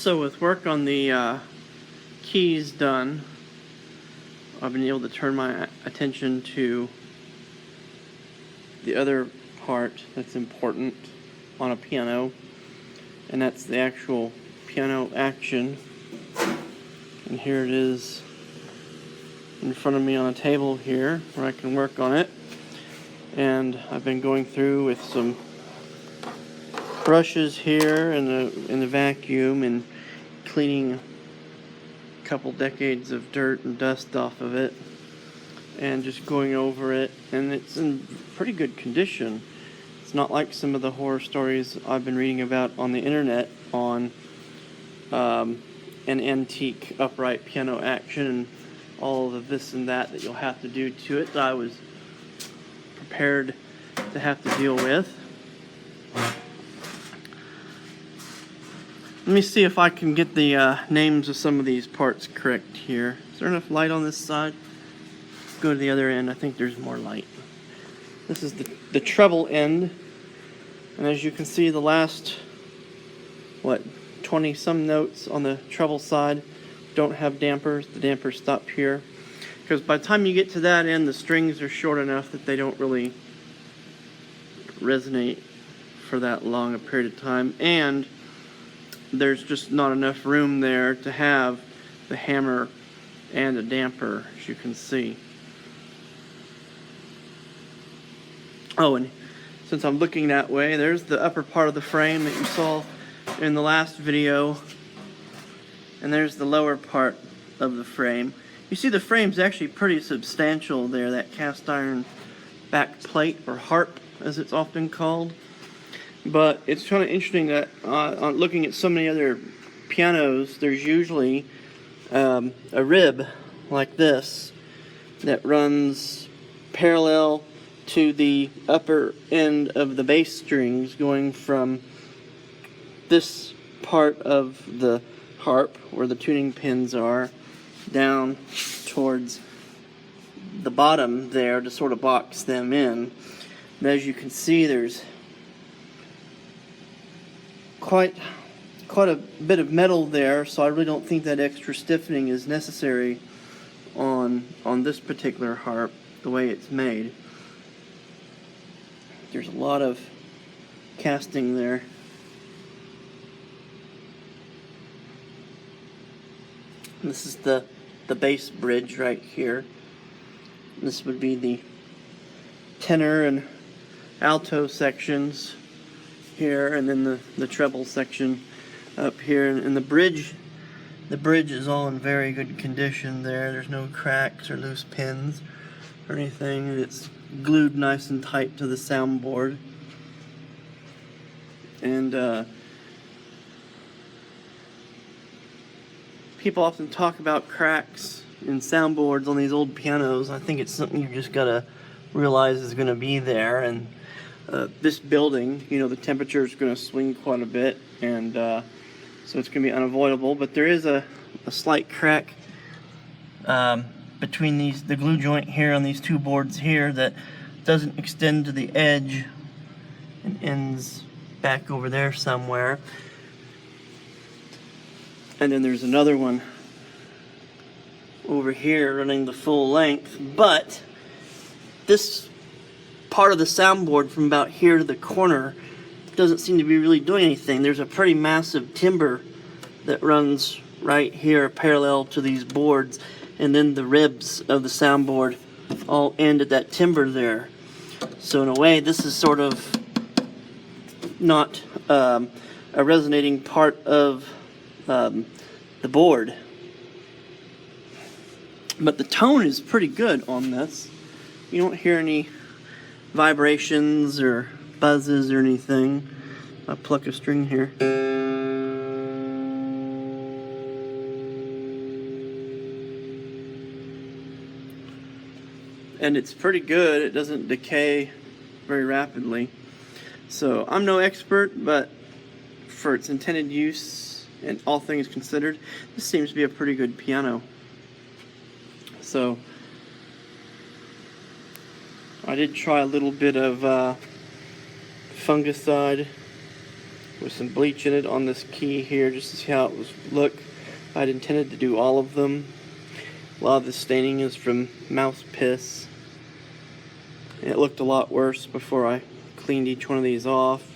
So with work on the keys done, I've been able to turn my attention to the other part that's important on a piano, and that's the actual piano action. And here it is in front of me on a table here where I can work on it. And I've been going through with some brushes here in the vacuum and cleaning a couple decades of dirt and dust off of it, and just going over it, and it's in pretty good condition. It's not like some of the horror stories I've been reading about on the internet on an antique upright piano action and all of the this and that you'll have to do to it that I was prepared to have to deal with. Let me see if I can get the names of some of these parts correct here. Is there enough light on this side? Go to the other end. I think there's more light. This is the treble end. And as you can see, the last, 20 some notes on the treble side don't have dampers. The dampers stop here. Because by the time you get to that end, the strings are short enough that they don't really resonate for that long a period of time. And there's just not enough room there to have the hammer and a damper, as you can see. Oh, and since I'm looking that way, there's the upper part of the frame that you saw in the last video, and there's the lower part of the frame. You see the frame's actually pretty substantial there, that cast iron back plate, or harp as it's often called. But it's kind of interesting that on looking at so many other pianos, there's usually a rib like this that runs parallel to the upper end of the bass strings, going from this part of the harp where the tuning pins are down towards the bottom there to sort of box them in. And as you can see, there's quite a bit of metal there, so I really don't think that extra stiffening is necessary on this particular harp, the way it's made. There's a lot of casting there. And this is the bass bridge right here. This would be the tenor and alto sections here, and then the treble section up here, and the bridge is all in very good condition there. There's no cracks or loose pins or anything. It's glued nice and tight to the soundboard. And people often talk about cracks in soundboards on these old pianos. I think it's something you just gotta realize is gonna be there. And this building, the temperature is going to swing quite a bit, and so it's going to be unavoidable. But there is a slight crack between the glue joint here on these two boards here that doesn't extend to the edge and ends back over there somewhere. And then there's another one over here running the full length, but this part of the soundboard from about here to the corner doesn't seem to be really doing anything. There's a pretty massive timber that runs right here parallel to these boards, and then the ribs of the soundboard all end at that timber there. So in a way, this is sort of not a resonating part of the board. But the tone is pretty good on this. You don't hear any vibrations or buzzes or anything. I'll pluck a string here. And it's pretty good. It doesn't decay very rapidly. So I'm no expert, but for its intended use and all things considered, this seems to be a pretty good piano. So I did try a little bit of fungicide with some bleach in it on this key here just to see how it was look. I'd intended to do all of them. A lot of the staining is from mouse piss. It looked a lot worse before I cleaned each one of these off.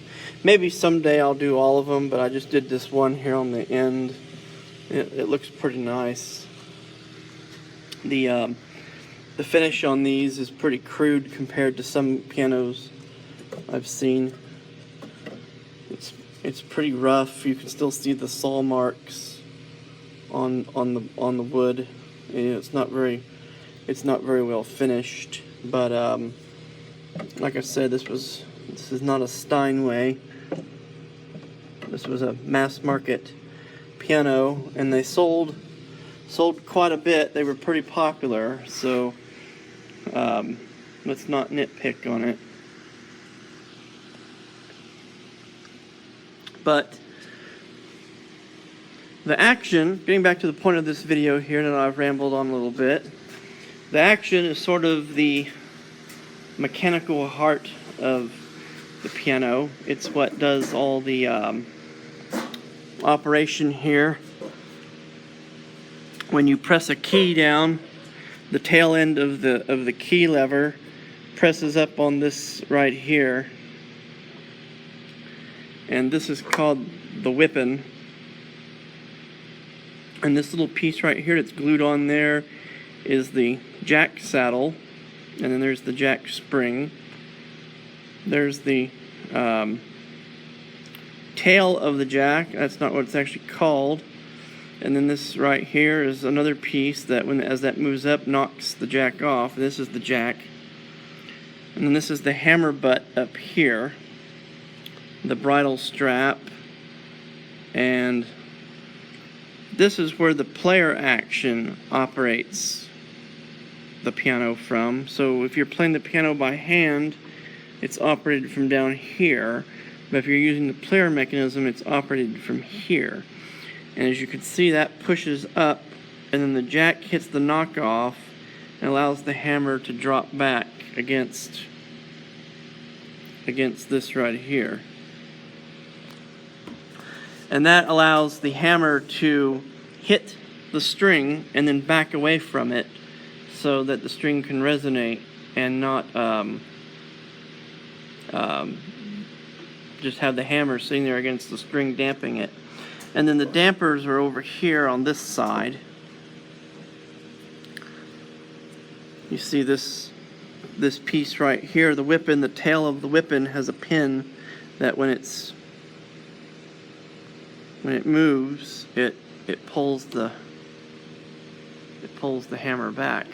Maybe someday I'll do all of them, but I just did this one here on the end. It looks pretty nice. The finish on these is pretty crude compared to some pianos I've seen. It's pretty rough. You can still see the saw marks on the wood. It's not very well finished. But like I said, this is not a Steinway. This was a mass market piano, and they sold quite a bit. They were pretty popular, so let's not nitpick on it. But the action, getting back to the point of this video here that I've rambled on a little bit, the action is sort of the mechanical heart of the piano. It's what does all the operation here. When you press a key down, the tail end of the key lever presses up on this right here, and this is called the whippin'. And this little piece right here that's glued on there is the jack saddle, and then there's the jack spring. There's the tail of the jack. That's not what it's actually called. And then this right here is another piece that, as that moves up, knocks the jack off. This is the jack. And then this is the hammer butt up here, the bridle strap, and this is where the player action operates the piano from. So if you're playing the piano by hand, it's operated from down here, but if you're using the player mechanism, it's operated from here. And as you can see, that pushes up, and then the jack hits the knockoff and allows the hammer to drop back against this right here. And that allows the hammer to hit the string and then back away from it so that the string can resonate and not just have the hammer sitting there against the string damping it. And then the dampers are over here on this side. You see this piece right here, the whippin', the tail of the whippin' has a pin that when it moves, it pulls the hammer back.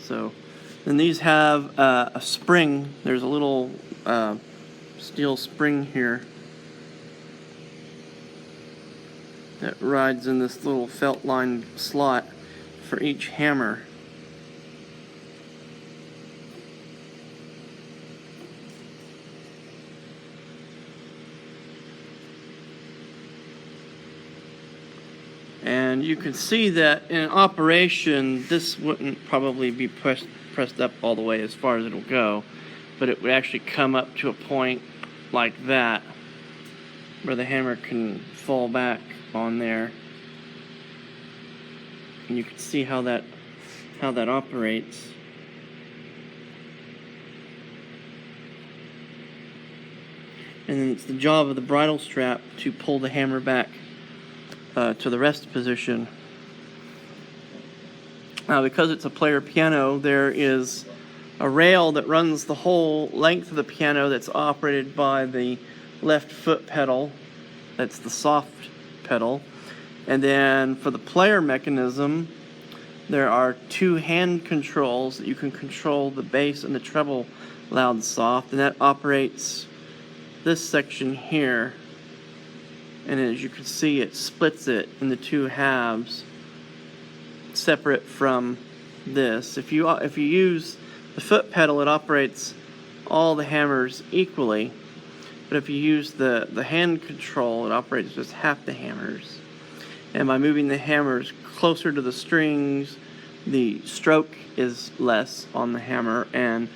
So then these have a spring. There's a little steel spring here that rides in this little felt lined slot for each hammer. And you can see that in operation, this wouldn't probably be pressed up all the way as far as it'll go, but it would actually come up to a point like that where the hammer can fall back on there. And you can see how that operates. And then it's the job of the bridle strap to pull the hammer back to the rest position. Now, because it's a player piano, there is a rail that runs the whole length of the piano that's operated by the left foot pedal. That's the soft pedal. And then for the player mechanism, there are two hand controls that you can control the bass and the treble loud soft, and that operates this section here. And as you can see, it splits it in the two halves, separate from this. If you use the foot pedal, it operates all the hammers equally. But if you use the hand control, it operates just half the hammers. And by moving the hammers closer to the strings, the stroke is less on the hammer, and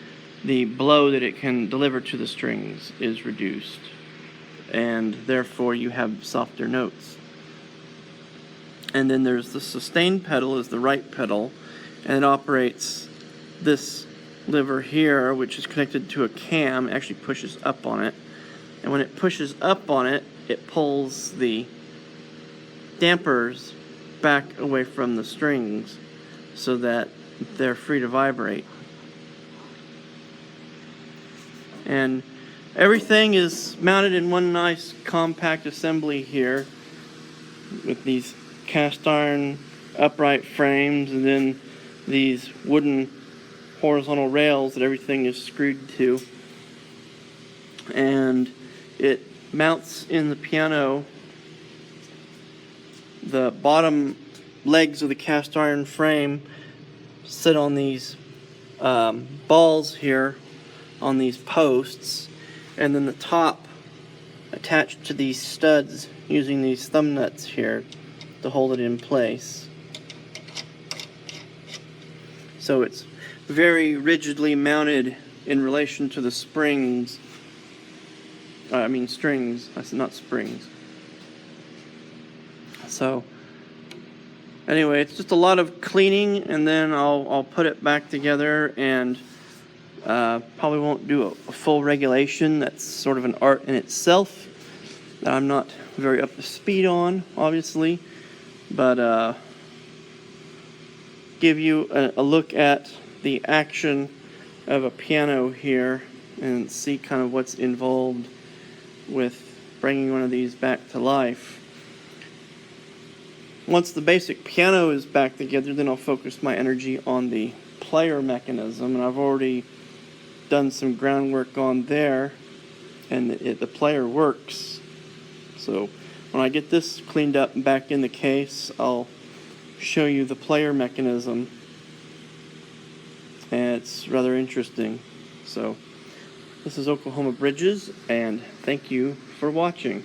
the blow that it can deliver to the strings is reduced, and therefore you have softer notes. And then there's the sustain pedal, is the right pedal, and it operates this lever here, which is connected to a cam. It actually pushes up on it, and when it pushes up on it, it pulls the dampers back away from the strings so that they're free to vibrate. And everything is mounted in one nice compact assembly here with these cast iron upright frames and then these wooden horizontal rails that everything is screwed to. And it mounts in the piano. The bottom legs of the cast iron frame sit on these balls here on these posts, and then the top attached to these studs using these thumb nuts here to hold it in place. So it's very rigidly mounted in relation to the springs. Strings. I said not springs. So anyway, it's just a lot of cleaning, and then I'll put it back together, and probably won't do a full regulation. That's sort of an art in itself that I'm not very up to speed on, obviously, but give you a look at the action of a piano here and see kind of what's involved with bringing one of these back to life. Once the basic piano is back together, then I'll focus my energy on the player mechanism, and I've already done some groundwork on there, and the player works. So when I get this cleaned up and back in the case, I'll show you the player mechanism, and it's rather interesting. So this is Oklahoma Bridges, and thank you for watching.